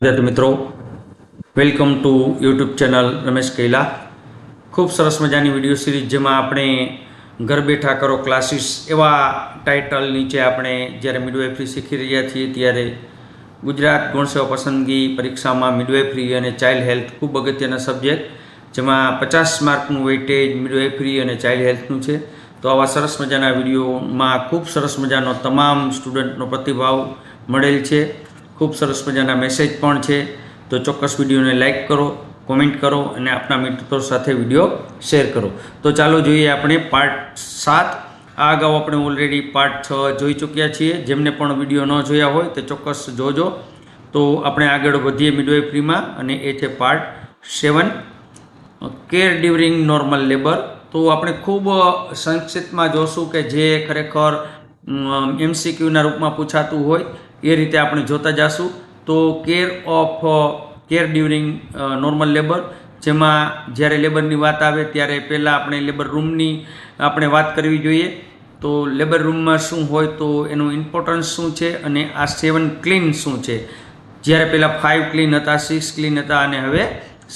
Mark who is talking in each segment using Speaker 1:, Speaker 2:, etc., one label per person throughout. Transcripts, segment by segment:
Speaker 1: વિદ્યાર્થી મિત્રો, welcome to YouTube channel Ramesh Kaila. ખૂબ સરસ મજાની વિડીયો સિરીઝ જેમાં આપણે ઘર બેઠા કરો ક્લાસીસ એવા ટાઇટલ નીચે આપણે જ્યારે મિડવાઇફરી શીખી રહ્યા છીએ ત્યારે ગુજરાત ગૌણ સેવા પસંદગી પરીક્ષામાં મિડવાઇફરી અને ચાઇલ્ડ હેલ્થ ખૂબ અગત્યના સબ્જેક્ટ, જેમાં 50 માર્કનું વેઇટેજ મિડવાઇફરી અને ચાઇલ્ડ હેલ્થનું છે. તો આવા સરસ મજાના વિડીયોમાં ખૂબ સરસ મજાનો તમામ સ્ટુડન્ટનો પ્રતિભાવ મળેલ છે. ખૂબ સરસ મજાના મેસેજ પણ છે. તો ચોક્કસ વિડીયોને લાઇક કરો, કોમેન્ટ કરો અને આપણા મિત્રો સાથે વિડીયો શેર કરો. તો ચાલો જોઈએ આપણે પાર્ટ 7. આ અગાઉ આપણે ઓલરેડી પાર્ટ 6 જોઈ ચૂક્યા છીએ. જેમને પણ વિડીયો ન જોયા હોય તે ચોક્કસ જોજો. તો આપણે આગળ વધીએ મિડવાઇફરીમાં, અને એ છે part 7, care during normal labour. તો આપણે ખૂબ સંક્ષિપ્તમાં જોશું કે જે ખરેખર MCQના રૂપમાં પૂછાતું હોય એ રીતે આપણે જોતા જશું. તો કેર ડ્યુરિંગ નોર્મલ લેબર, જેમાં જ્યારે લેબરની વાત આવે ત્યારે પહેલાં આપણે લેબર રૂમની આપણે વાત કરવી જોઈએ. તો લેબર રૂમમાં શું હોય, તો એનું ઇમ્પોર્ટન્સ શું છે, અને આ 7 ક્લીન શું છે. જ્યારે પહેલાં 5 ક્લીન હતા, 6 ક્લીન હતા, અને હવે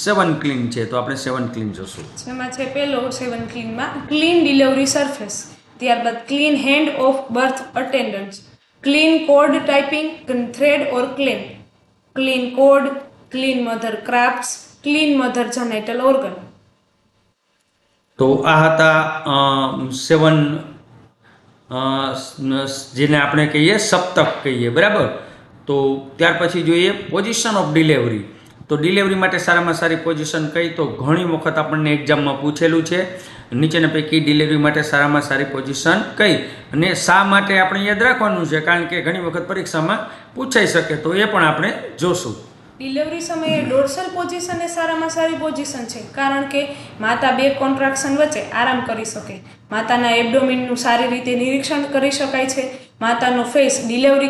Speaker 1: 7 ક્લીન છે. તો આપણે 7 ક્લીન જોશું.
Speaker 2: જેમાં છે પહેલો 7 ક્લીનમાં ક્લીન ડિલિવરી સરફેસ, ત્યારબાદ clean hand of birth attendants, clean cord tying thread or clamp, clean cord, clean mother ક્રાફ્ટ્સ, ક્લીન મધર જેનાઇટલ ઓર્ગન.
Speaker 1: તો આ હતા 7 જેને આપણે કહીએ સપ્તક કહીએ, બરાબર. તો ત્યાર પછી જોઈએ પોઝિશન ઓફ ડિલિવરી. તો ડિલિવરી માટે સારામાં સારી પોઝિશન કઈ, તો ઘણી વખત આપણને એક્ઝામમાં પૂછેલું છે. નીચેના પૈકી ડિલિવરી માટે સારામાં સારી પોઝિશન કઈ, અને શા માટે આપણે યાદ રાખવાનું છે, કારણ કે ઘણી વખત પરીક્ષામાં પૂછાઈ શકે. તો એ પણ આપણે જોશું.
Speaker 2: ડિલિવરી સમયે ડોર્સલ પોઝિશન એ સારામાં સારી પોઝિશન છે, કારણ કે માતા 2 કોન્ટ્રાક્શન વચ્ચે આરામ કરી શકે, માતાના એબ્ડોમિનનું સારી રીતે નિરીક્ષણ કરી શકાય છે, માતાનો ફેસ ડિલિવરી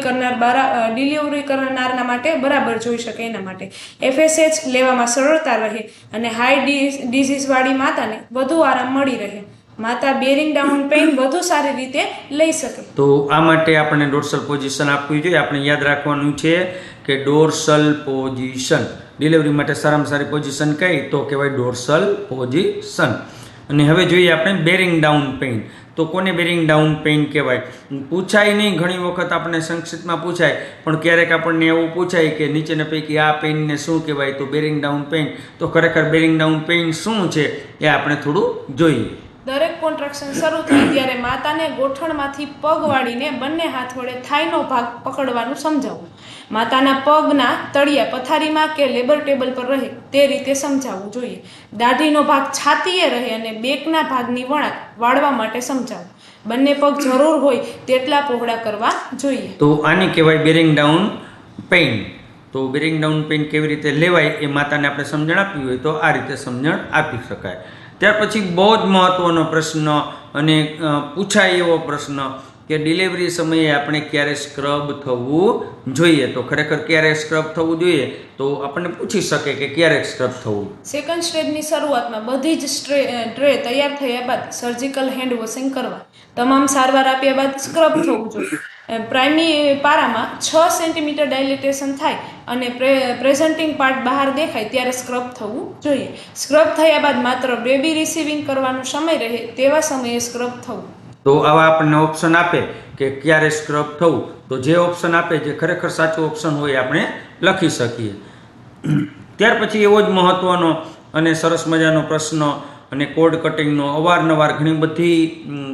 Speaker 2: કરનારના માટે બરાબર જોઈ શકે. એના માટે FSH લેવામાં સરળતા રહે અને હાઈ ડિઝીઝવાળી માતાને વધુ આરામ મળી રહે, માતા બેરિંગ ડાઉન પેઇન વધુ સારી રીતે લઈ શકે.
Speaker 1: તો આ માટે આપણે ડોર્સલ પોઝિશન આપવી જોઈએ. આપણે યાદ રાખવાનું છે કે ડોર્સલ પોઝિશન ડિલિવરી માટે સારામાં સારી પોઝિશન કઈ, તો કહેવાય ડોર્સલ પોઝિશન. અને હવે જોઈએ આપણે બેરિંગ ડાઉન પેઇન. તો કોને બેરિંગ ડાઉન પેઇન કહેવાય? પૂછાય નહીં, ઘણી વખત આપણે સંક્ષિપ્તમાં પૂછાય, પણ ક્યારેક આપણને એવું પૂછાય કે નીચેના પૈકી આ પેઇનને શું કહેવાય, તો બેરિંગ ડાઉન પેઇન. તો ખરેખર બેરિંગ ડાઉન પેઇન શું છે એ આપણે થોડું જોઈએ.
Speaker 2: દરેક કોન્ટ્રાક્શન શરૂ થાય ત્યારે માતાને ગોઠણમાંથી પગ વાળીને બંને હાથ વડે થાઈનો ભાગ પકડવાનું સમજાવવું. માતાના પગના તળિયા પથારીમાં કે લેબર ટેબલ પર રહે તે રીતે સમજાવવું જોઈએ. દાઢીનો ભાગ છાતીએ રહે અને બેકના ભાગની વળાંક વાળવા માટે સમજાવવું. બંને પગ જરૂર હોય તેટલા પહોળા કરવા જોઈએ.
Speaker 1: તો આને કહેવાય બેરિંગ ડાઉન પેઇન. તો બેરિંગ ડાઉન પેઇન કેવી રીતે લેવાય એ માતાને આપણે સમજણ આપવી હોય તો આ રીતે સમજણ આપી શકાય. ત્યાર પછી બહુ જ મહત્ત્વનો પ્રશ્ન, અને પૂછાય એવો પ્રશ્ન કે ડિલિવરી સમયે આપણે ક્યારે સ્ક્રબ થવું જોઈએ. તો ખરેખર ક્યારે સ્ક્રબ થવું જોઈએ, તો આપણને પૂછી શકે કે ક્યારે સ્ક્રબ થવું.
Speaker 2: સેકન્ડ સ્ટેજની શરૂઆતમાં બધી જ ટ્રે તૈયાર થયા બાદ સર્જિકલ હેન્ડ વોશિંગ કરવા, તમામ સારવાર આપ્યા બાદ સ્ક્રબ થવું જોઈએ. પ્રાઇમરી પારામાં 6 સેન્ટીમીટર ડાયલેટેશન થાય અને પ્રેઝન્ટિંગ પાર્ટ બહાર દેખાય ત્યારે સ્ક્રબ થવું જોઈએ. સ્ક્રબ થયા બાદ માત્ર બેબી રિસીવિંગ કરવાનો સમય રહે તેવા સમયે સ્ક્રબ થવું.
Speaker 1: તો આવા આપણને ઓપ્શન આપે કે ક્યારે સ્ક્રબ થવું, તો જે ઓપ્શન આપે જે ખરેખર સાચો ઓપ્શન હોય આપણે લખી શકીએ. ત્યાર પછી એવો જ મહત્ત્વનો અને સરસ મજાનો પ્રશ્ન અને કોડ કટિંગનો અવારનવાર ઘણી બધી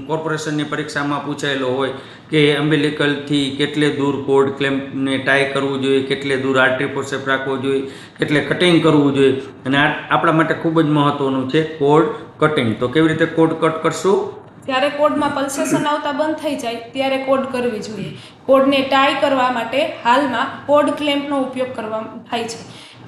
Speaker 1: કોર્પોરેશનની પરીક્ષામાં પૂછાયેલો હોય કે અમ્બિલિકલથી કેટલે દૂર કોડ ક્લેમ્પને ટાઈ કરવું જોઈએ, કેટલે દૂર આર્ટરી ફોર્સેપ રાખવો જોઈએ, કેટલે કટિંગ કરવું જોઈએ. અને આ આપણા માટે ખૂબ જ મહત્ત્વનું છે કોડ કટિંગ. તો કેવી રીતે કોડ કટ કરશું?
Speaker 2: ત્યારે કોડમાં પલ્સેશન આવતા બંધ થઈ જાય ત્યારે કોડ કરવી જોઈએ. કોડને ટાઈ કરવા માટે હાલમાં કોડ ક્લેમ્પનો ઉપયોગ કરવામાં થાય છે.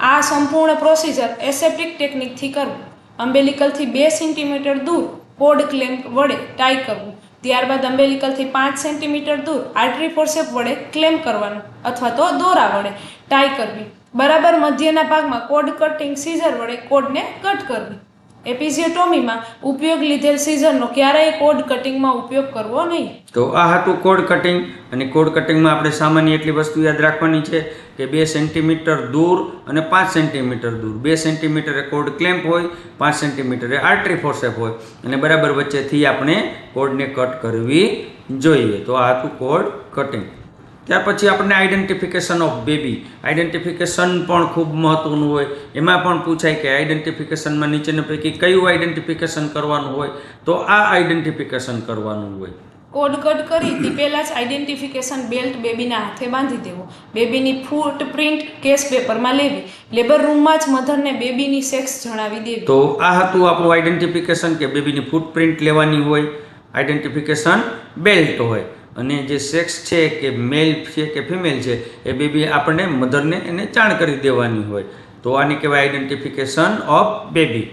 Speaker 2: આ સંપૂર્ણ પ્રોસિજર એસેપ્ટિક ટેકનિકથી કરવું. અમ્બેલિકલથી 2 સેન્ટીમીટર દૂર કોડ ક્લેમ્પ વડે ટાઈ કરવું. ત્યારબાદ અમ્બેલિકલથી 5 સેન્ટીમીટર દૂર આર્ટરી ફોર્સેપ વડે ક્લેમ્પ કરવાનું અથવા તો દોરા વડે ટાઈ કરવી. બરાબર મધ્યના ભાગમાં કોડ કટિંગ સીઝર વડે કોડને કટ કરવી. એપિઝિયોટોમીમાં ઉપયોગ લીધેલ સીઝરનો ક્યારેય કોડ કટિંગમાં ઉપયોગ કરવો નહીં.
Speaker 1: તો આ હતું કોડ કટિંગ. અને કોડ કટિંગમાં આપણે સામાન્ય એટલી વસ્તુ યાદ રાખવાની છે કે 2 સેન્ટીમીટર દૂર અને 5 સેન્ટીમીટર દૂર. 2 સેન્ટીમીટર એ કોડ ક્લેમ્પ હોય, 5 સેન્ટીમીટર એ આર્ટરી ફોર્સેપ હોય, અને બરાબર વચ્ચેથી આપણે કોડને કટ કરવી જોઈએ. તો આ હતું કોડ કટિંગ. ત્યાર પછી આપણને આઈડેન્ટિફિકેશન ઓફ બેબી. આઈડેન્ટિફિકેશન પણ ખૂબ મહત્વનું હોય. એમાં પણ પૂછાય કે આઈડેન્ટિફિકેશનમાં નીચેના પૈકી કયું આઈડેન્ટિફિકેશન કરવાનું હોય, તો આ આઈડેન્ટિફિકેશન કરવાનું હોય.
Speaker 2: કોડ કટ કરી તે પહેલાં જ આઈડેન્ટિફિકેશન બેલ્ટ બેબીના હાથે બાંધી દેવો. બેબીની ફૂટપ્રિન્ટ કેસ પેપરમાં લેવી. લેબર રૂમમાં જ મધરને બેબીની સેક્સ જણાવી દેવી.
Speaker 1: તો આ હતું આપણું આઈડેન્ટિફિકેશન કે બેબીની ફૂટપ્રિન્ટ લેવાની હોય. આઈડેન્ટિફિકેશન બેલ્ટ હોય. અને જે સેક્સ છે કે મેલ છે કે ફિમેલ છે એ બેબી આપણને મધરને એને જાણ કરી દેવાની હોય. તો આને કહેવાય આઈડેન્ટિફિકેશન ઓફ બેબી.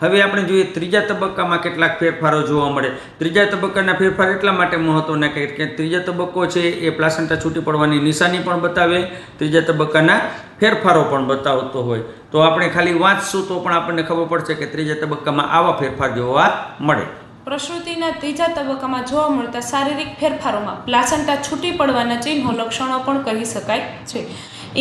Speaker 1: હવે આપણે જોઈએ ત્રીજા તબક્કામાં કેટલાક ફેરફારો જોવા મળે. ત્રીજા તબક્કાના ફેરફાર એટલા માટે મહત્વના કે ત્રીજા તબક્કો છે એ પ્લાસેન્ટા છૂટી પડવાની નિશાની પણ બતાવે, ત્રીજા તબક્કાના ફેરફારો પણ બતાવતો હોય. તો આપણે ખાલી વાંચશું તો પણ આપણને ખબર પડશે કે ત્રીજા તબક્કામાં આવા ફેરફાર જોવા મળે.
Speaker 2: પ્રસૂતિના ત્રીજા તબક્કામાં જોવા મળતા શારીરિક ફેરફારોમાં પ્લાસેન્ટા છૂટી પડવાના ચિહ્નો લક્ષણો પણ કહી શકાય છે.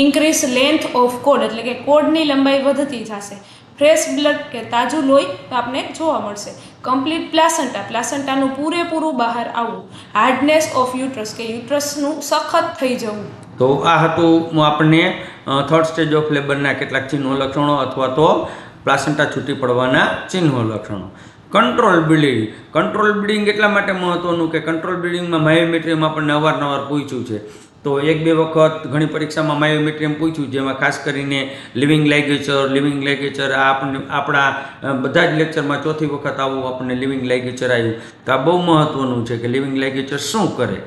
Speaker 2: ઇન્ક્રીઝ લેન્થ ઓફ કોડ એટલે કે કોડની લંબાઈ વધતી જશે. ફ્રેશ બ્લડ કે તાજું લોહી આપને જોવા મળશે. કમ્પ્લીટ પ્લાસેન્ટા પ્લાસેન્ટાનું પૂરેપૂરું બહાર આવવું. હાર્ડનેસ ઓફ યુટ્રસ કે યુટ્રસનું સખત થઈ જવું. તો
Speaker 1: આ હતું આપણને થર્ડ સ્ટેજ ઓફ લેબરના કેટલાક ચિહ્નો લક્ષણો અથવા તો પ્લાસેન્ટા છૂટી પડવાના ચિહ્નો લક્ષણો. Control bleeding. કંટ્રોલ બ્લીડિંગ એટલા માટે મહત્વનું કે કંટ્રોલ બ્લીડિંગમાં માયોમેટ્રિયમ આપણને અવારનવાર પૂછ્યું છે. તો 1-2 વખત ઘણી પરીક્ષામાં માયોમેટ્રિયમ પૂછ્યું, જેમાં ખાસ કરીને લિવિંગ લાઇગેચર આ આપણને આપણા બધા જ લેક્ચરમાં ચોથી વખત આવું આપણને લિવિંગ લાઇગેચર આવ્યું. તો આ બહુ મહત્વનું છે કે લિવિંગ લાઇગેચર શું કરે.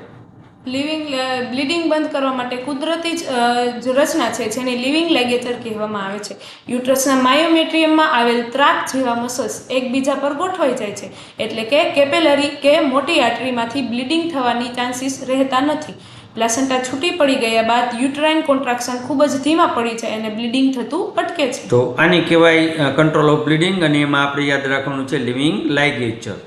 Speaker 2: બ્લીડિંગ બંધ કરવા માટે કુદરતી જ રચના છે જેને લિવિંગ લાઇગેચર કહેવામાં આવે છે. યુટ્રસના માયોમેટ્રિયમમાં આવેલ ત્રાક જેવા મસલ્સ એકબીજા પર ગોઠવાઈ જાય છે, એટલે કે કેપેલરી કે મોટી આર્ટરીમાંથી બ્લીડિંગ થવાની ચાન્સીસ રહેતા નથી. પ્લાસેન્ટા છૂટી પડી ગયા બાદ યુટરાઇન કોન્ટ્રાક્શન ખૂબ જ ધીમા પડી જાય અને બ્લીડિંગ થતું અટકે છે.
Speaker 1: તો આને કહેવાય કંટ્રોલ ઓફ બ્લીડિંગ, અને એમાં આપણે યાદ રાખવાનું છે લિવિંગ લાઇગેચર.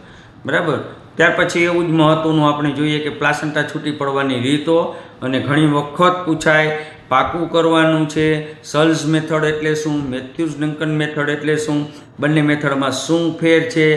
Speaker 1: બરાબર. ત્યાર પછી એવું જ મહત્વનું આપણે જોઈએ કે પ્લાસેન્ટા છૂટી પડવાની રીતો, અને ઘણી વખત પૂછાય પાકું કરવાનું છે. સલ્ઝ મેથડ એટલે શું, મેથ્યુસ ડંકન મેથડ એટલે શું, બંને મેથડમાં શું ફેર છે.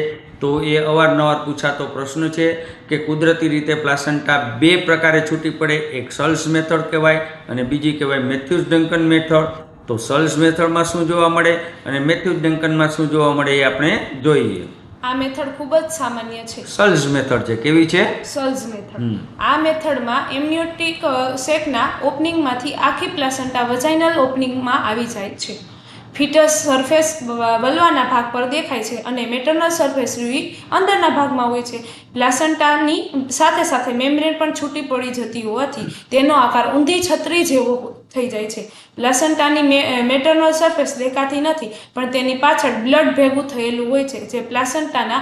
Speaker 1: તો એ અવારનવાર પૂછાતો પ્રશ્ન છે કે કુદરતી રીતે પ્લાસેન્ટા 2 પ્રકારે છૂટી પડે. એક સલ્ઝ મેથડ કહેવાય અને બીજી કહેવાય મેથ્યુસ ડંકન મેથડ. તો સલ્ઝ મેથડમાં શું જોવા મળે અને મેથ્યુસ ડંકનમાં શું જોવા મળે એ આપણે જોઈએ.
Speaker 2: આ મેથડ ખૂબ જ સામાન્ય છે.
Speaker 1: સલ્ઝ મેથડ છે. કેવી છે?
Speaker 2: સલ્ઝ મેથડ. આ મેથડમાં એમ્નિયોટિક સેકના ઓપનિંગમાંથી આખી પ્લાસેન્ટા વજાઇનલ ઓપનિંગમાં આવી જાય છે. ફિટસ સરફેસ વલવાના ભાગ પર દેખાય છે અને મેટર્નલ સરફેસ અંદરના ભાગમાં હોય છે. પ્લાસેન્ટાની સાથે સાથે મેમ્બ્રેન પણ છૂટી પડી જતી હોવાથી તેનો આકાર ઊંધી છત્રી જેવો થઈ જાય છે. પ્લાસેન્ટાની મેટર્નલ સરફેસ દેખાતી નથી, પણ તેની પાછળ બ્લડ ભેગું થયેલું હોય છે જે પ્લાસેન્ટાના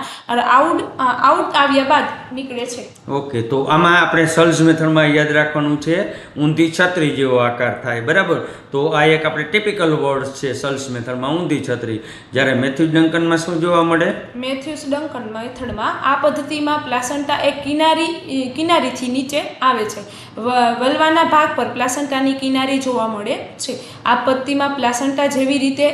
Speaker 2: આઉટ આવ્યા બાદ નીકળે છે.
Speaker 1: ઓકે. તો આમાં આપણે સલ્ઝ મેથડમાં યાદ રાખવાનું છે ઊંધી છત્રી જેવો આકાર થાય. બરાબર. તો આ એક આપણે ટિપિકલ વર્ડ છે સલ્ઝ મેથડમાં, ઊંધી છત્રી. જ્યારે મેથ્યુસ ડંકનમાં શું જોવા મળે?
Speaker 2: મેથ્યુસ ડંકન મેથડમાં આ પદ્ધતિમાં પ્લાસેન્ટા એક કિનારીથી નીચે આવે છે. વલવાના ભાગ પર પ્લાસેન્ટાની કિનારી જોવા મળે છે. આ પદ્ધતિમાં પ્લાસેન્ટા જેવી રીતે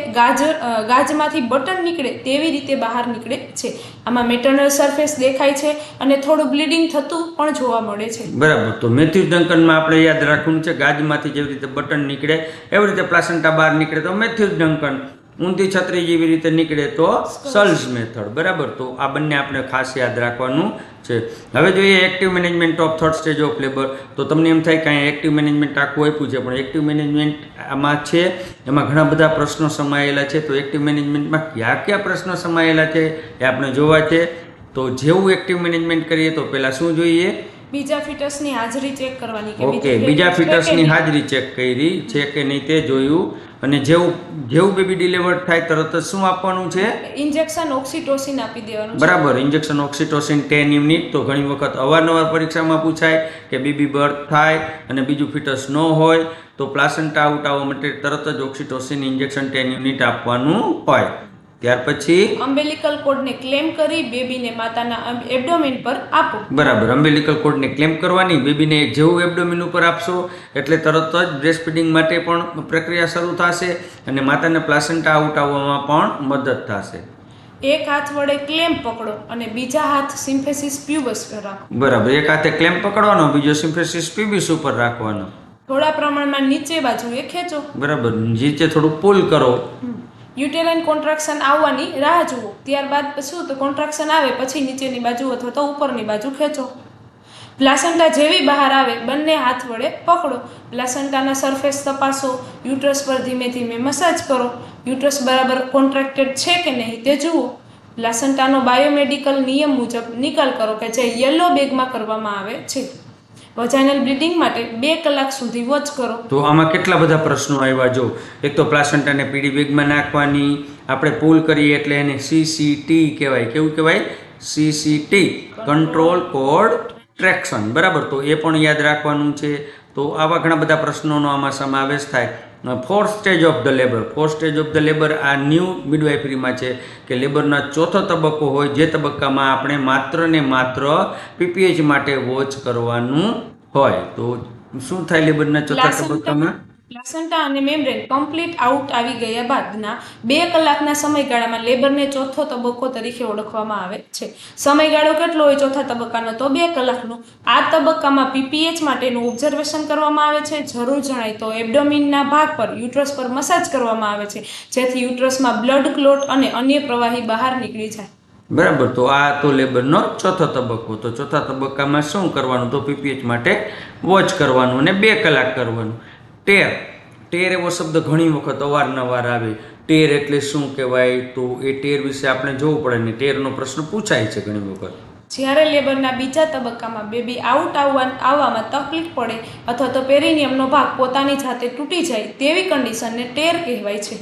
Speaker 2: ગાજમાંથી બટન નીકળે તેવી રીતે બહાર નીકળે છે. આમાં મેટર્નલ સરફેસ દેખાય છે અને થોડું બ્લીડિંગ થતું પણ જોવા મળે છે.
Speaker 1: બરાબર. તો મેથ્યુસ ડંકનમાં આપણે યાદ રાખવું છે ગાજમાંથી જેવી રીતે બટન નીકળે એવી રીતે પ્લાસેન્ટા બહાર નીકળે તો મેથ્યુસ ડંકન. ઊંધી છત્રી જેવી રીતે નીકળે તો સલ્ઝ મેથડ. બરાબર. તો આ બંને આપણે ખાસ યાદ રાખવાનું છે. હવે જોઈએ active management of third stage of labour. તો તમને એમ થાય કે અહીંયા એક્ટિવ મેનેજમેન્ટ આખું આપ્યું છે, પણ એક્ટિવ મેનેજમેન્ટ આમાં છે, એમાં ઘણા બધા પ્રશ્નો સમાયેલા છે. તો એક્ટિવ મેનેજમેન્ટમાં કયા પ્રશ્નો સમાયેલા છે એ આપણે જોવા છે. તો જેવું એક્ટિવ મેનેજમેન્ટ કરીએ તો પહેલાં શું જોઈએ?
Speaker 2: બીજા ફિટસની હાજરી ચેક કરવાની.
Speaker 1: ઓકે. બીજા ફિટસની હાજરી ચેક કરી છે કે નહીં તે જોયું. અને જેવું બેબી ડિલિવર્ડ થાય તરત જ શું આપવાનું છે?
Speaker 2: ઇન્જેક્શન ઓક્સિટોસિન આપી દેવાનું.
Speaker 1: બરાબર. Injection oxytocin 10 unit. તો ઘણી વખત અવારનવાર પરીક્ષામાં પૂછાય કે બેબી બર્થ થાય અને બીજું ફિટસ ન હોય તો પ્લાસેન્ટા આઉટ આવવા માટે તરત જ ઓક્સિટોસિન ઇન્જેક્શન 10 યુનિટ આપવાનું હોય. ત્યાર પછી
Speaker 2: અમ્બેલિકલ કોડને ક્લેમ કરી બેબીને માતાના એબ્ડોમેન પર આપો.
Speaker 1: બરાબર, અમ્બેલિકલ કોડને ક્લેમ કરવાની, બેબીને જેવું એબ્ડોમિન ઉપર આપશો એટલે તરત જ બ્રેસ્ટ ફીડિંગ માટે પણ પ્રક્રિયા શરૂ થશે અને માતાને પ્લાસેન્ટા આઉટ આવવામાં પણ મદદ થશે.
Speaker 2: એક હાથ વડે ક્લેમ પકડો અને બીજા હાથ સિમ્ફેસિસ પ્યુબસ પર રાખો.
Speaker 1: બરાબર, એક હાથે ક્લેમ પકડવાનો, બીજો સિમ્ફેસિસ પ્યુબિસ ઉપર રાખવાનો.
Speaker 2: થોડા પ્રમાણમાં નીચે બાજુએ ખેંચો.
Speaker 1: બરાબર, નીચે થોડું પુલ કરો.
Speaker 2: યુટેરાઇન કોન્ટ્રાક્શન આવવાની રાહ જુઓ. ત્યારબાદ શું તો કોન્ટ્રાક્શન આવે પછી નીચેની બાજુ અથવા તો ઉપરની બાજુ ખેંચો. પ્લાસેન્ટા જેવી બહાર આવે બંને હાથ વડે પકડો. પ્લાસેન્ટાના સરફેસ તપાસો. યુટ્રસ પર ધીમે ધીમે મસાજ કરો. યુટ્રસ બરાબર કોન્ટ્રાક્ટેડ છે કે નહીં તે જુઓ. પ્લાસેન્ટાનો બાયોમેડિકલ નિયમ મુજબ નિકાલ કરો કે જે યલો બેગમાં કરવામાં આવે છે. વજાઇનલ બ્લીડિંગ માટે 2 કલાક સુધી વોચ કરો.
Speaker 1: તો આમાં કેટલા બધા પ્રશ્નો આવ્યા જો. એક તો પ્લાસેન્ટાને પીળી બેગમાં નાખવાની, આપણે પુલ કરીએ એટલે એને CCT કહેવાય. કેવું કહેવાય? CCT, control code traction. બરાબર, તો એ પણ યાદ રાખવાનું છે. તો આવા ઘણા બધા પ્રશ્નોનો આમાં સમાવેશ થાય. 4th stage of the labour. 4th stage of the labour આ ન્યૂ મિડવાઇફરીમાં છે કે લેબરના ચોથો તબક્કો હોય જે તબક્કામાં આપણે માત્ર ને માત્ર PPH માટે વોચ કરવાનું હોય. તો શું થાય લેબરના ચોથા તબક્કામાં?
Speaker 2: પ્લાસેન્ટા અને મેમ્બ્રેન કમ્પ્લીટ આઉટ આવી ગયા બાદના 2 કલાકના સમયગાળામાં લેબરને ચોથો તબક્કો તરીકે ઓળખવામાં આવે છે. સમયગાળો કેટલો હોય ચોથા તબક્કાનો? તો 2 કલાકનો. આ તબક્કામાં PPH માટેનું ઓબ્ઝર્વેશન કરવામાં આવે છે. જરૂર જણાય તો એબ્ડોમિનના ભાગ પર યુટ્રસ પર મસાજ કરવામાં આવે છે જેથી યુટ્રસમાં બ્લડ ક્લોટ અને અન્ય પ્રવાહી બહાર નીકળી જાય.
Speaker 1: બરાબર, તો આ તો લેબરનો ચોથો તબક્કો. તો ચોથા તબક્કામાં શું કરવાનું? તો PPH માટે વોચ કરવાનું અને 2 કલાક કરવાનું. ટેર એવો શબ્દ ઘણી વખત અવારનવાર આવે. ટેર એટલે શું કહેવાય? તો એ ટેર વિશે આપણે જોવું પડે ને ટેરનો પ્રશ્ન પૂછાય છે ઘણી વખત.
Speaker 2: જ્યારે લેબરના બીજા તબક્કામાં બેબી આઉટ આવવામાં તકલીફ પડે અથવા તો પેરિનિયમનો ભાગ પોતાની જાતે તૂટી જાય તેવી કન્ડિશનને ટેર કહેવાય છે.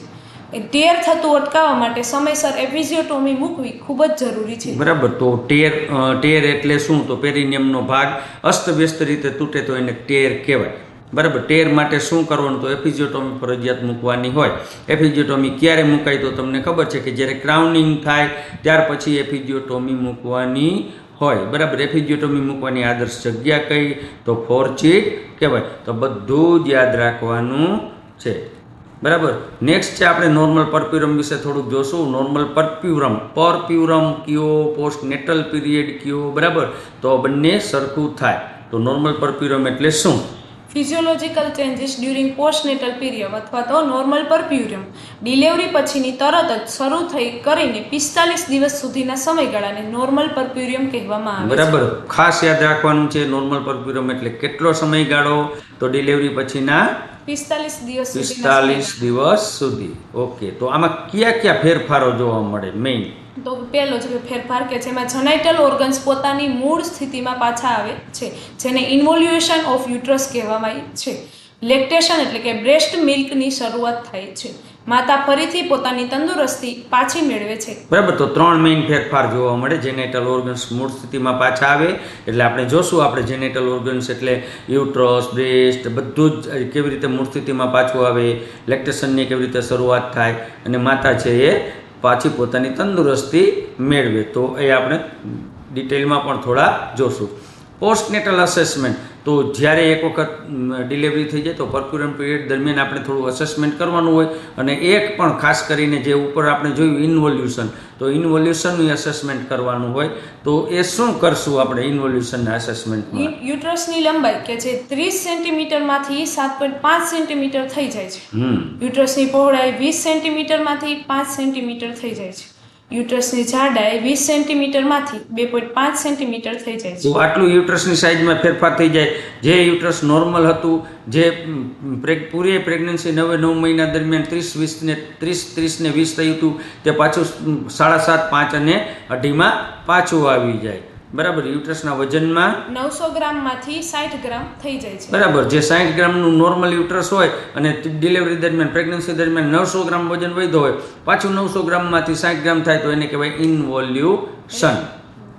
Speaker 2: ટેર થતું અટકાવવા માટે સમયસર એપિઝિયોટોમી મૂકવી ખૂબ જ જરૂરી છે.
Speaker 1: બરાબર, તો ટેર એટલે શું? તો પેરિનિયમનો ભાગ અસ્તવ્યસ્ત રીતે તૂટે તો એને ટેર કહેવાય. બરાબર, ટેર માટે શું કરવાનું? તો એપિઝિયોટોમી ફરજિયાત મૂકવાની હોય. એપિઝિયોટોમી ક્યારે મુકાય? તો તમને ખબર છે કે જ્યારે ક્રાઉનિંગ થાય ત્યાર પછી એપિઝિયોટોમી મૂકવાની હોય. બરાબર, એપિઝિયોટોમી મૂકવાની આદર્શ જગ્યા કઈ? તો ફોર્ચિટ કહેવાય. તો બધું જ યાદ રાખવાનું છે. બરાબર, નેક્સ્ટ છે આપણે નોર્મલ પરપ્યુરમ વિશે થોડુંક જોશું. નોર્મલ પરપ્યુરમ કયો, પોસ્ટ નેટલ પીરિયડ કયો? બરાબર, તો બંને સરખું થાય. તો નોર્મલ પરપ્યુરમ એટલે શું?
Speaker 2: Physiological changes during postnatal period અથવા તો નોર્મલ પરપ્યુરિયમ ડિલિવરી પછીની તરત જ શરૂ થઈ કરીને 45 દિવસ સુધીના સમયગાળાને નોર્મલ પરપ્યુરિયમ કહેવામાં આવે છે.
Speaker 1: બરાબર, ખાસ યાદ રાખવાનું છે નોર્મલ પરપ્યુરિયમ એટલે કેટલો સમયગાળો? તો ડિલિવરી પછીના
Speaker 2: 45
Speaker 1: દિવસ સુધી. ઓકે, તો આમાં કયા ફેરફારો જોવા મળે? મેઇન
Speaker 2: તો પહેલો જ ફેરફાર કે જેમાં જેનાઇટલ ઓર્ગન્સ પોતાની મૂળ સ્થિતિમાં પાછા આવે છે જેને ઇન્વોલ્યુશન ઓફ યુટ્રસ કહેવામાં છે. લેક્ટેશન એટલે કે બ્રેસ્ટ મિલ્કની શરૂઆત થાય છે. માતા ફરીથી પોતાની તંદુરસ્તી પાછી મેળવે છે.
Speaker 1: બરાબર, તો 3 મેઇન ફેરફાર જોવા મળે. જેનેટલ ઓર્ગન્સ મૂળ સ્થિતિમાં પાછા આવે એટલે આપણે જોશું. આપણે જેનેટલ ઓર્ગન્સ એટલે યુટ્રસ, બ્રેસ્ટ બધું જ કેવી રીતે મૂળ સ્થિતિમાં પાછું આવે, લેક્ટેશનની કેવી રીતે શરૂઆત થાય અને માતા છે એ પાછી પોતાની તંદુરસ્તી મેળવે. તો એ આપણે ડિટેલમાં પણ થોડા જોશું. પોસ્ટનેટલ અસેસમેન્ટ, તો જ્યારે એક વખત ડિલિવરી થઈ જાય તો પરપ્યુરમ પીરિયડ દરમિયાન આપણે થોડું અસેસમેન્ટ કરવાનું હોય અને એક પણ ખાસ કરીને જે ઉપર આપણે જોયું ઇન્વોલ્યુશન, તો ઇન્વોલ્યુશનનું અસેસમેન્ટ કરવાનું હોય. તો એ શું કરશું આપણે ઇન્વોલ્યુશનના અસેસમેન્ટમાં?
Speaker 2: યુટ્રસની લંબાઈ કે જે 30 સેન્ટીમીટરમાંથી 7.5 સેન્ટીમીટર થઈ જાય છે. યુટ્રસની પહોળાઈ 20 સેન્ટીમીટરમાંથી 5 સેન્ટીમીટર થઈ જાય છે. યુટ્રસની જાડાઈ 20 સેન્ટીમીટરમાંથી 2.5 સેન્ટીમીટર થઈ જાય છે.
Speaker 1: તો આટલું યુટ્રસની સાઇઝમાં ફેરફાર થઈ જાય. જે યુટ્રસ નોર્મલ હતું, જે પૂરી પ્રેગ્નન્સી 9 મહિના દરમિયાન 30 ને 20 થયું હતું તે પાછું 7.5, 5 અને 2.5 પાછું આવી જાય. બરાબર, યુટ્રસના વજનમાં
Speaker 2: 900 ગ્રામમાંથી 60 ગ્રામ થઈ જાય છે.
Speaker 1: બરાબર, જે 60 ગ્રામનું નોર્મલ યુટ્રસ હોય અને ડિલિવરી દરમિયાન પ્રેગ્નન્સી દરમિયાન 900 ગ્રામ વજન વધ્યો હોય, પાછું 900 ગ્રામમાંથી 60 ગ્રામ થાય તો એને કહેવાય ઇન્વોલ્યુશન.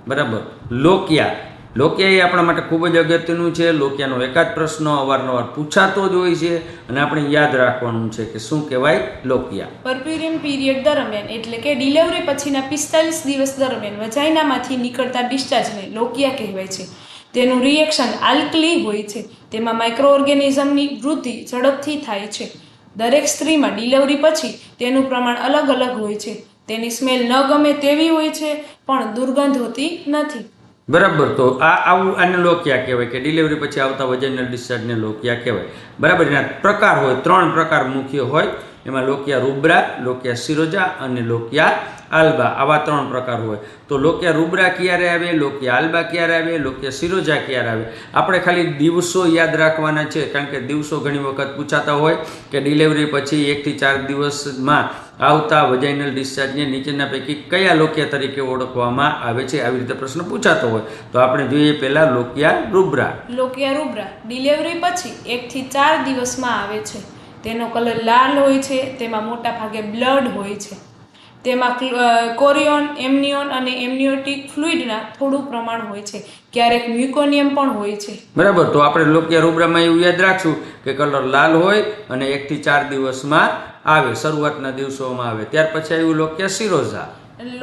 Speaker 1: બરાબર, લોકિયા લોકિયા એ આપણા માટે ખૂબ જ અગત્યનું છે. લોકિયાનો એકાદ પ્રશ્ન અવારનવાર પૂછાતો જ હોય છે અને આપણે યાદ રાખવાનું છે કે શું કહેવાય લોકિયા.
Speaker 2: પરપ્યુરિન પીરિયડ દરમિયાન એટલે કે ડિલિવરી પછીના 45 દિવસ દરમિયાન વજાઇનામાંથી નીકળતા ડિસ્ચાર્જને લોકિયા કહેવાય છે. તેનું રિએક્શન આલ્કલી હોય છે. તેમાં માઇક્રો ઓર્ગેનિઝમની વૃદ્ધિ ઝડપથી થાય છે. દરેક સ્ત્રીમાં ડિલિવરી પછી તેનું પ્રમાણ અલગ અલગ હોય છે. તેની સ્મેલ ન ગમે તેવી હોય છે પણ દુર્ગંધ હોતી નથી.
Speaker 1: બરાબર. તો આને લોકિયા કહેવાય કે ડિલિવરી પછી આવતા વજાઇનલ ડિસ્ચાર્જને લોકિયા કહેવાય. બરાબર. એના પ્રકાર હોય, 3 પ્રકાર મુખ્ય હોય. એમાં લોકિયા રૂબ્રા, લોકિયા સિરોજા અને લોકિયા આલ્બા, આવા 3 પ્રકાર હોય. તો લોકિયા રૂબ્રા ક્યારે આવે, લોકિયા આલ્બા ક્યારે આવે, લોકિયા સિરોજા ક્યારે આવે, આપણે ખાલી દિવસો યાદ રાખવાના છે. કારણ કે દિવસો ઘણી વખત પૂછાતા હોય કે ડિલિવરી પછી 1 થી 4 દિવસમાં આવતા વજાઇનલ ડિસ્ચાર્જને નીચેના પૈકી કયા લોકિયા તરીકે ઓળખવામાં આવે છે, આવી રીતે પ્રશ્ન પૂછાતો હોય. તો આપણે જોઈએ પહેલા લોકિયા રૂબ્રા.
Speaker 2: લોકિયા રૂબ્રા ડિલિવરી પછી 1 થી 4 દિવસમાં આવે છે. તેનો કલર લાલ હોય છે. તેમાં મોટા ભાગે બ્લડ હોય છે. તેમાં કોરિયોન, એમનિયોન અને એમનિયોટિક ફ્લુઇડના થોડું પ્રમાણ હોય છે. ક્યારેક મ્યુકોનિયમ પણ હોય છે.
Speaker 1: બરાબર. તો આપણે લોકિયા રૂબ્રામાં એવું યાદ રાખશું કે કલર લાલ હોય અને 1 થી 4 દિવસમાં આવે, શરૂઆતના દિવસોમાં આવે. ત્યાર પછી આવ્યું લોકિયા સિરોઝા.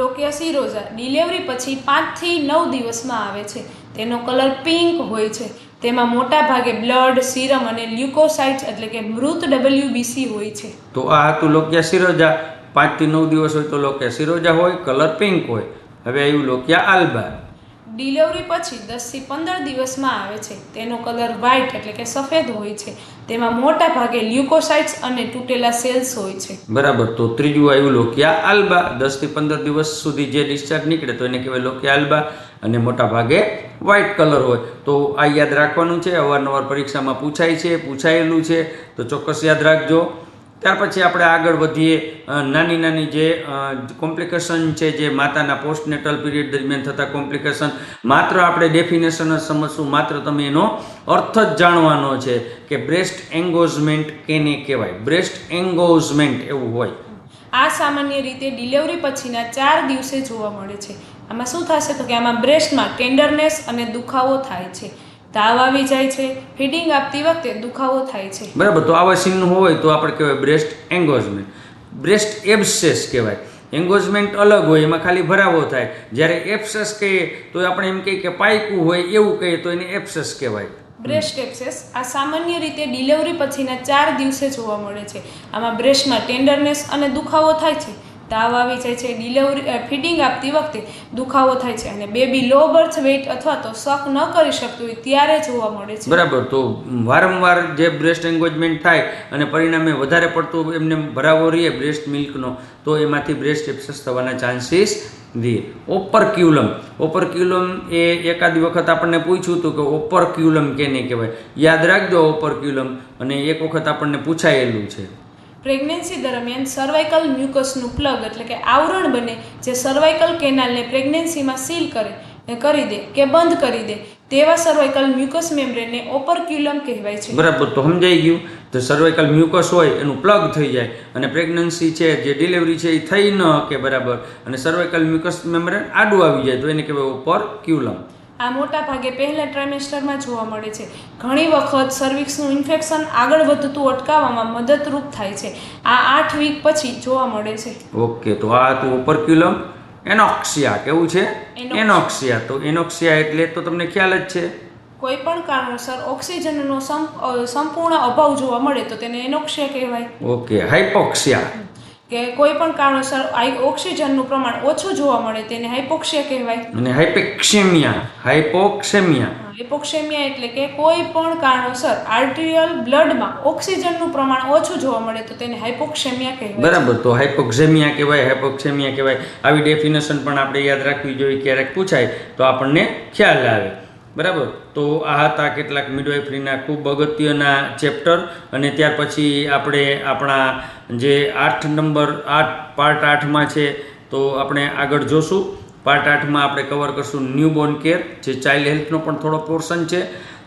Speaker 2: લોકિયા સિરોઝા ડિલિવરી પછી 5 થી 9 દિવસમાં આવે છે. તેનો કલર પિંક હોય છે. તેમાં મોટા ભાગે બ્લડ, સીરમ અને લ્યુકોસાઇટ્સ એટલે કે મૃત WBC હોય છે.
Speaker 1: તો આ હતું લોકિયા સિરોઝા. 5 થી 9 દિવસ હોય તો લોકિયા સિરોઝા હોય, કલર પિંક હોય. હવે આવ્યું લોકિયા આલ્બા.
Speaker 2: ડિલિવરી પછી 10 થી 15 દિવસમાં આવે છે. તેનો કલર વ્હાઇટ એટલે કે સફેદ હોય છે. તેમાં મોટા ભાગે લ્યુકોસાઇટ્સ અને તૂટેલા સેલ્સ હોય છે.
Speaker 1: બરાબર. તો ત્રીજું આવ્યું લોકિયા આલ્બા. 10 થી 15 દિવસ સુધી જે ડિસ્ચાર્જ નીકળે તો એને કહેવાય લોકિયા આલ્બા અને મોટા ભાગે વ્હાઇટ કલર હોય. તો આ યાદ રાખવાનું છે. અવારનવાર પરીક્ષામાં પૂછાય છે, પૂછાયેલું છે, તો ચોક્કસ યાદ રાખજો. ત્યાર પછી આપણે આગળ વધીએ. નાની નાની જે કોમ્પ્લિકેશન છે, જે માતાના પોસ્ટનેટલ પીરિયડ દરમિયાન થતા કોમ્પ્લિકેશન, માત્ર આપણે ડેફિનેશન જ સમજશું, માત્ર તમે એનો અર્થ જ જાણવાનો છે કે બ્રેસ્ટ એન્ગોઝમેન્ટ કેને કહેવાય. બ્રેસ્ટ એન્ગોઝમેન્ટ એવું હોય.
Speaker 2: આ સામાન્ય રીતે ડિલિવરી પછીના 4 દિવસે જોવા મળે છે. આમાં શું થશે તો કે આમાં બ્રેસ્ટમાં ટેન્ડરનેસ અને દુખાવો થાય છે. તાવ આવી જાય છે. ફીડિંગ આપતી વખતે દુખાવો થાય છે.
Speaker 1: બરાબર. તો આવા સીન હોય તો આપણે કહેવાય બ્રેસ્ટ એન્ગોઝમેન્ટ. બ્રેસ્ટ એબ્સેસ કહેવાય. એન્ગોઝમેન્ટ અલગ હોય, એમાં ખાલી ભરાવો થાય. જ્યારે એબ્સેસ કહીએ તો આપણે એમ કહીએ કે પાયકું હોય એવું કહીએ તો એને એબ્સેસ કહેવાય.
Speaker 2: બ્રેસ્ટ એબ્સેસ આ સામાન્ય રીતે ડિલિવરી પછીના 4 દિવસે જોવા મળે છે. આમાં બ્રેસ્ટમાં ટેન્ડરનેસ અને દુખાવો થાય છે. તાવ આવી જાય છે. ડિલિવરી ફીડિંગ આપતી વખતે દુખાવો થાય છે અને બેબી લો બર્થ વેઇટ અથવા તો સક ન કરી શકતું હોય ત્યારે જોવા મળે છે.
Speaker 1: બરાબર. તો વારંવાર જે બ્રેસ્ટ એન્ગોજમેન્ટ થાય અને પરિણામે વધારે પડતું એમને ભરાવો રહીએ બ્રેસ્ટ મિલ્કનો, તો એમાંથી બ્રેસ્ટ એબ્સેસ થવાના ચાન્સીસ રહે. ઓપરક્યુલમ. ઓપરક્યુલમ એ એકાદી વખત આપણને પૂછ્યું હતું કે ઓપરક્યુલમ કેને કહેવાય. યાદ રાખજો ઓપરક્યુલમ. અને એક વખત આપણને પૂછાયેલું છે.
Speaker 2: પ્રેગ્નન્સી દરમિયાન સર્વાઇકલ મ્યુકસનું પ્લગ એટલે કે આવરણ બને જે સર્વાઇકલ કેનાલને પ્રેગ્નન્સીમાં સીલ કરી દે કે બંધ કરી દે તેવા સર્વાઇકલ મ્યુકસ મેમ્બ્રેનને ઓપરક્યુલમ કહેવાય છે.
Speaker 1: બરાબર. તો સમજાઈ ગયું. તો સર્વાઇકલ મ્યુકસ હોય એનું પ્લગ થઈ જાય અને પ્રેગ્નન્સી છે, જે ડિલિવરી છે એ થઈ ન કે બરાબર, અને સર્વાઇકલ મ્યુકસ મેમ્બ્રેન આડું આવી જાય તો એને કહેવાય ઓપરક્યુલમ.
Speaker 2: આ મોટા ભાગે પહેલા ટ્રાઇમેસ્ટરમાં જોવા મળે છે. ઘણી વખત સર્વિક્સનું ઇન્ફેક્શન આગળ વધતું અટકાવવામાં મદદરૂપ થાય છે. આ 8 વીક પછી જોવા મળે છે.
Speaker 1: ઓકે. તો આ હતું ઓપરક્યુલમ. એનોક્સિયા કેવું છે? એનોક્સિયા. તો એનોક્સિયા એટલે તો તમને ખ્યાલ જ છે.
Speaker 2: કોઈ પણ કારણોસર ઓક્સિજનનો સંપૂર્ણ અભાવ જોવા મળે તો તેને એનોક્સિયા કહેવાય.
Speaker 1: ઓકે. હાઇપોક્સિયા.
Speaker 2: કે કોઈ પણ કારણોસર ઓક્સિજનનું પ્રમાણ ઓછું જોવા મળે તેને હાઇપોક્સિયા કહેવાય.
Speaker 1: અને હાઇપેક્સેમિયા. હાઇપોક્સેમિયા.
Speaker 2: હાઇપોક્સેમિયા એટલે કે કોઈ પણ કારણોસર આર્ટેરિયલ બ્લડમાં ઓક્સિજનનું પ્રમાણ ઓછું જોવા મળે તો તેને હાઇપોક્સેમિયા કહેવાય.
Speaker 1: બરાબર. તો હાઇપોક્સેમિયા કહેવાય, હાઇપોક્સેમિયા કહેવાય. આવી ડેફિનેશન પણ આપણે યાદ રાખવી જોઈએ. ક્યારેક પૂછાય તો આપણને ખ્યાલ આવે. બરાબર. તો આ હતા કેટલાક મિડવાઇફરીના ખૂબ અગત્યના ચેપ્ટર. અને ત્યાર પછી આપણે આપણા જે 8 પાર્ટ 8માં છે તો આપણે આગળ જોશું. પાર્ટ 8માં આપણે કવર કરશું ન્યૂબોર્ન કેર, જે ચાઇલ્ડ હેલ્થનો પણ થોડો પોર્શન છે.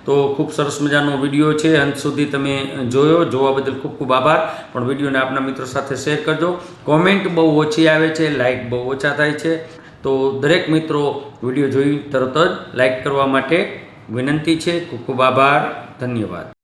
Speaker 1: તો ખૂબ સરસ મજાનો વિડીયો છે. અંત સુધી તમે જોવા બદલ ખૂબ ખૂબ આભાર. પણ વિડીયોને આપના મિત્રો સાથે શેર કરજો. કોમેન્ટ બહુ ઓછી આવે છે, લાઇક બહુ ઓછા થાય છે. તો દરેક મિત્રો વિડીયો જોઈ તરત જ લાઈક કરવા માટે વિનંતી છે. ખૂબ ખૂબ આભાર, ધન્યવાદ.